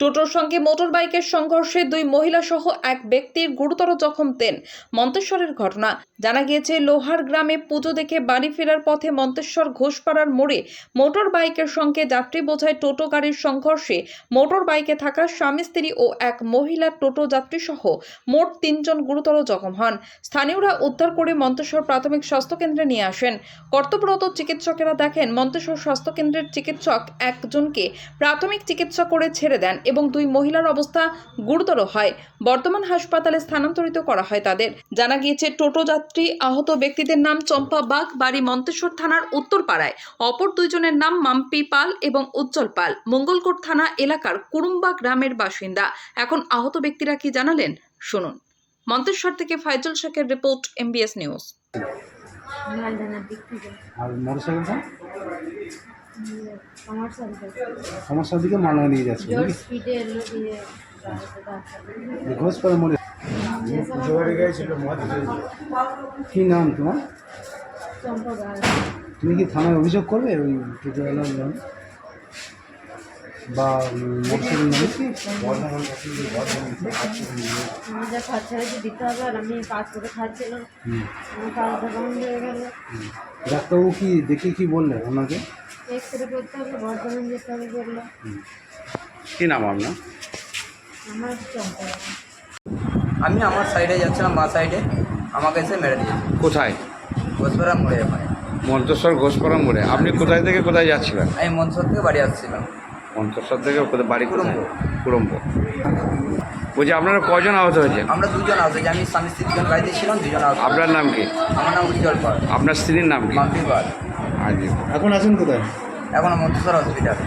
টোটোর সঙ্গে মোটর বাইকের সংঘর্ষে দুই মহিলা সহ এক ব্যক্তির গুরুতর জখম দেন মন্তেশ্বরের ঘটনা। জানা গিয়েছে, লোহার গ্রামে পুজো দেখে বাড়ি ফেরার পথে মন্তেশ্বর ঘোষপাড়ার মোড়ে মোটর বাইকের সঙ্গে যাত্রী বোঝাই টোটো গাড়ির সংঘর্ষে মোটর বাইকে থাকা স্বামী স্ত্রী ও এক মহিলা টোটো যাত্রী সহ মোট 3 জন গুরুতর জখম হন। স্থানীয়রা উদ্ধার করে মন্তেশ্বর প্রাথমিক স্বাস্থ্য কেন্দ্রে নিয়ে আসেন। কর্তব্যরত চিকিৎসকেরা দেখেন মন্তেশ্বর স্বাস্থ্য কেন্দ্রের চিকিৎসক একজনকে প্রাথমিক চিকিৎসা করে ছেড়ে দেন এবং দুই মহিলার অবস্থা গুরুতর হয়। বর্তমান হাসপাতালে স্থানান্তরিত করা হয় তাদের। জানা গিয়েছে, টোটো যাত্রী আহত ব্যক্তিদের নাম চম্পা বাগ, বাড়ি মন্তেশ্বর থানার উত্তরপাড়ায়। অপর দুইজনের নাম মাম্পি পাল এবং উজ্জ্বল পাল, মঙ্গলকোট থানা এলাকার কুরুম্বা গ্রামের বাসিন্দা। এখন আহত ব্যক্তিরা কি জানালেন শুনুন। মন্তেশ্বর থেকে ফাইজুল শেখের রিপোর্ট, MBS নিউজ। আর মোটরসাইকেলটা সমস্যার দিকে মালদা নিয়ে যাচ্ছে নাকি? ঘোষপাড়া মোড়ে কি নাম তোমার? তুমি কি থানায় অভিযোগ করবে ওই টোটোওয়ালার নাম বা মোটরসাইকেল নামে? আমি যা খরচা হয়েছে দিতে হবে, আর আমি কাজ করে খাচ্ছিলাম, আমার কাজটা বন্ধ হয়ে গেল। ডাক্তারবাবু কি দেখে কি বললেন ওনাকে? এক্সরে করতে হবে, বর্ধমান যেতে হবে বললো। কী নাম আপনার? আমার চম্পা। আমি আমার সাইডে যাচ্ছিলাম, বা সাইডে আমাকে এসে মেরে দিয়েছে। কোথায়? ঘোষপাড়া মোড়ে ওখানে। মন্তেশ্বর ঘোষপাড়া মোড়ে। আপনি কোথায় থেকে কোথায় যাচ্ছিলেন? আমি মনসর থেকে বাড়ি আসছিলাম। মন্তেশ্বর থেকে কোথায় বাড়ি? কুড়ম্ব। কুড়ম্ব। বলছি আপনারা কজন আহত হয়েছেন? আমরা দুজন আসছি, আমি স্বামী স্ত্রী দুজন গাড়িতে ছিলাম, দুজন আসছি। আপনার নাম কি? আমার নাম উজ্জ্বল পাল। আপনার স্ত্রীর নাম কি? মাম্পি পাল। এখন আছেন কোথায়? এখন মন্তেশ্বর হসপিটাল।